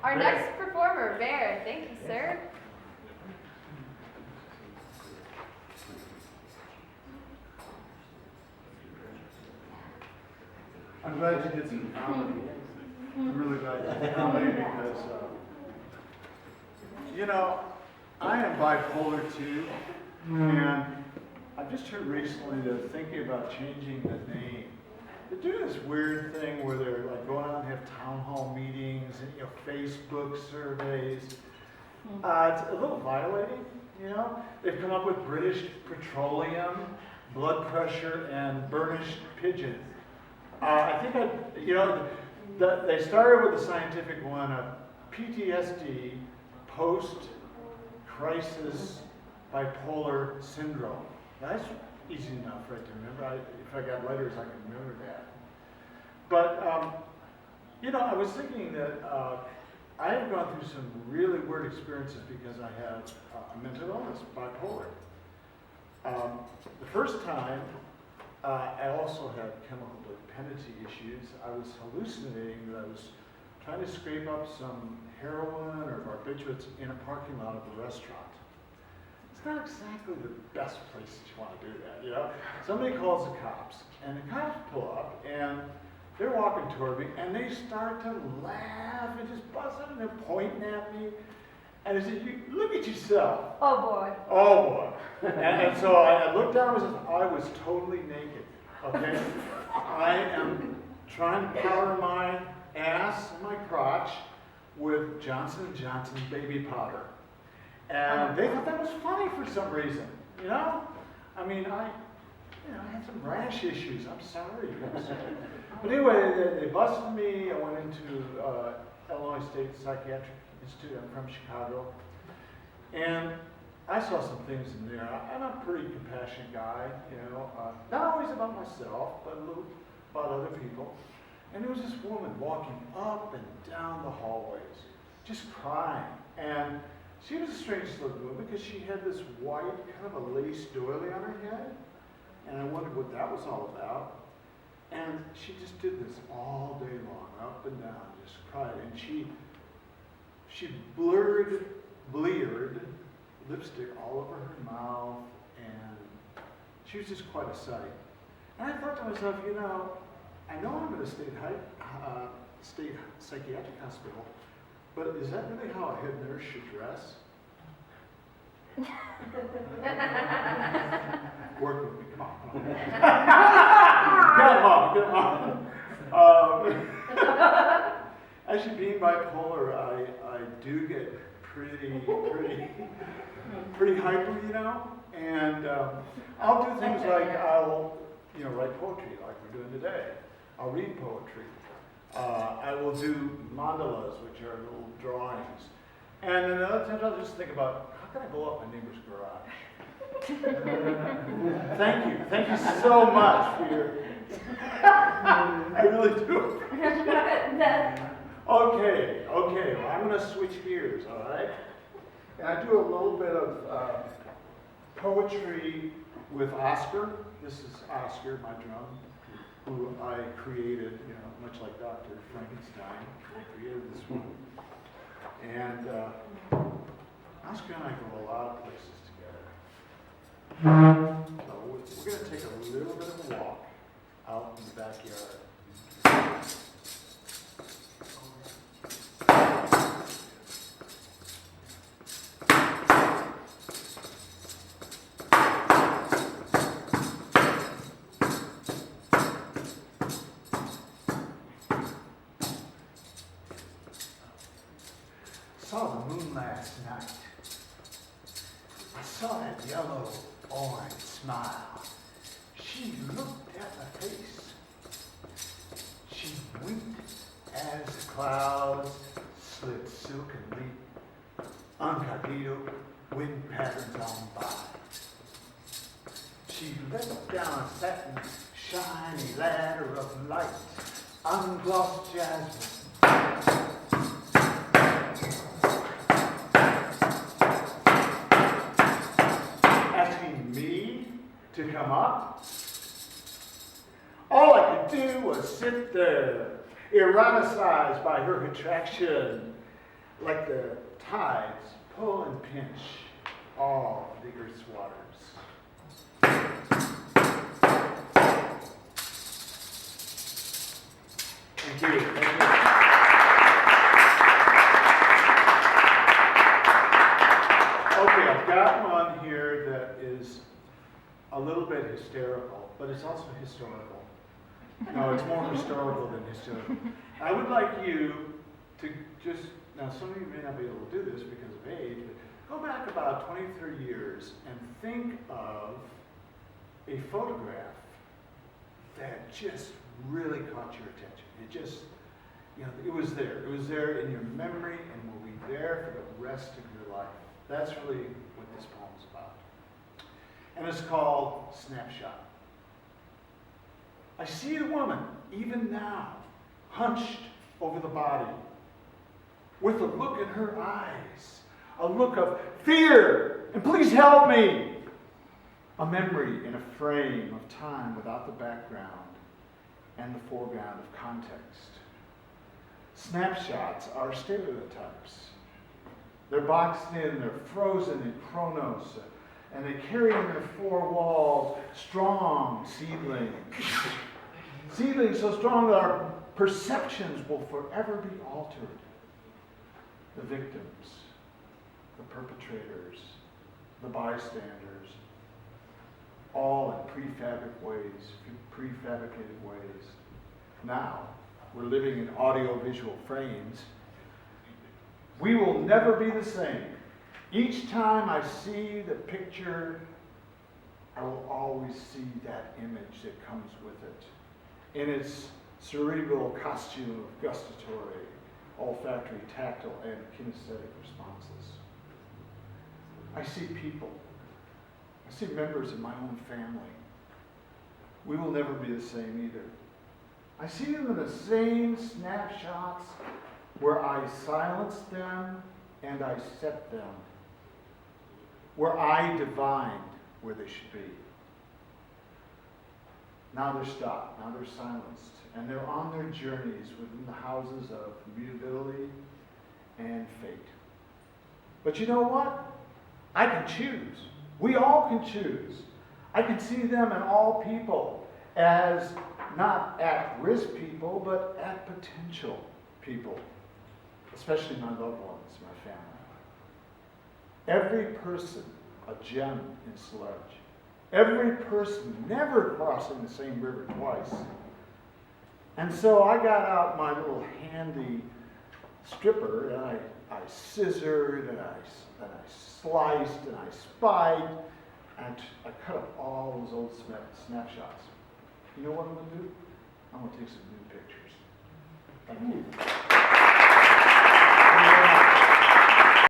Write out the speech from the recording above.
Our next performer, Bear. Thank you, sir. I'm glad you did some comedy. I'm really glad you did comedy because, I am bipolar too, and I've just heard recently they're thinking about changing the name. They're doing this weird thing where they're like going out and have town hall meetings and Facebook surveys. It's a little violating, They've come up with British petroleum, blood pressure, and burnished pigeon. I think they started with the scientific one of PTSD, post-crisis bipolar syndrome. That's easy enough, right, to remember. If I got letters, I can remember that. But, I was thinking that I have gone through some really weird experiences because I have a mental illness, bipolar. The first time, I also had chemical dependency issues. I was hallucinating that I was trying to scrape up some heroin or barbiturates in a parking lot of a restaurant. It's not exactly the best place that you want to do that, Somebody calls the cops, and the cops pull up, and they're walking toward me, and they start to laugh and just bust out, and they're pointing at me. And they said, look at yourself. Oh, boy. Oh, boy. And so I looked down, and I was totally naked, okay? I am trying to powder my ass and my crotch with Johnson & Johnson baby powder. And they thought that was funny for some reason, I mean, I had some rash issues. I'm sorry. But anyway, they busted me. I went into Illinois State Psychiatric Institute. I'm from Chicago. And I saw some things in there. I'm a pretty compassionate guy, not always about myself, but a little about other people. And there was this woman walking up and down the hallways, just crying. And she was a strange looking woman because she had this white kind of a lace doily on her head. And I wondered what that was all about. And she just did this all day long, up and down, just cried. And she bleared lipstick all over her mouth, and she was just quite a sight. And I thought to myself, I know I'm in a state psychiatric hospital, but is that really how a head nurse should dress? Work with me, come on. Come on. Actually, being bipolar, I do get pretty hyper, and I'll do things like I'll, write poetry like we're doing today. I'll read poetry. I will do mandalas, which are little drawings. And then other times I'll just think about, how can I blow up my neighbor's garage? Thank you so much for your, I really do. Okay, well, I'm going to switch gears, all right? And I do a little bit of poetry with Oscar. This is Oscar, my drum, who I created, much like Dr. Frankenstein. I created this one. And Oscar and I go a lot of places together. So we're going to take a little bit of a walk out in the backyard. I saw the moon last night. I saw that yellow orange smile. She looked at my face. She winked as the clouds slid silkenly, incognito, wind patterns on by. She let down a satin, shiny ladder of light, unglossed jasmine. To come up. All I could do was sit there, eroticized by her attraction. like the tides, pull and pinch all the earth's waters. Thank you. Thank you. Okay, I've got one here that is a little bit hysterical, but it's also historical. No, it's more historical than hysterical. I would like you to just, now some of you may not be able to do this because of age, but go back about 20, 30 years and think of a photograph that just really caught your attention. It just, it was there. It was there in your memory and will be there for the rest of your life. That's really what this poem's about. And it's called Snapshot. I see the woman, even now, hunched over the body, with a look in her eyes, a look of fear, and please help me. A memory in a frame of time without the background and the foreground of context. Snapshots are stereotypes. They're boxed in, they're frozen in chronos, and they carry in their four walls strong seedlings. Seedlings so strong that our perceptions will forever be altered. The victims, the perpetrators, the bystanders, all in prefabricated ways. Now, we're living in audiovisual frames. We will never be the same. Each time I see the picture, I will always see that image that comes with it in its cerebral costume of gustatory, olfactory, tactile, and kinesthetic responses. I see people. I see members of my own family. We will never be the same either. I see them in the same snapshots where I silenced them and I set them, where I divined where they should be. Now they're stopped, now they're silenced, and they're on their journeys within the houses of mutability and fate. But you know what? I can choose. We all can choose. I can see them and all people as not at-risk people, but at potential people, especially my loved ones, my family. Every person, a gem in sludge. Every person never crossing the same river twice. And so I got out my little handy stripper and I scissored and I sliced and I spiked and I cut up all those old snapshots. You know what I'm going to do? I'm going to take some new pictures. Thank you.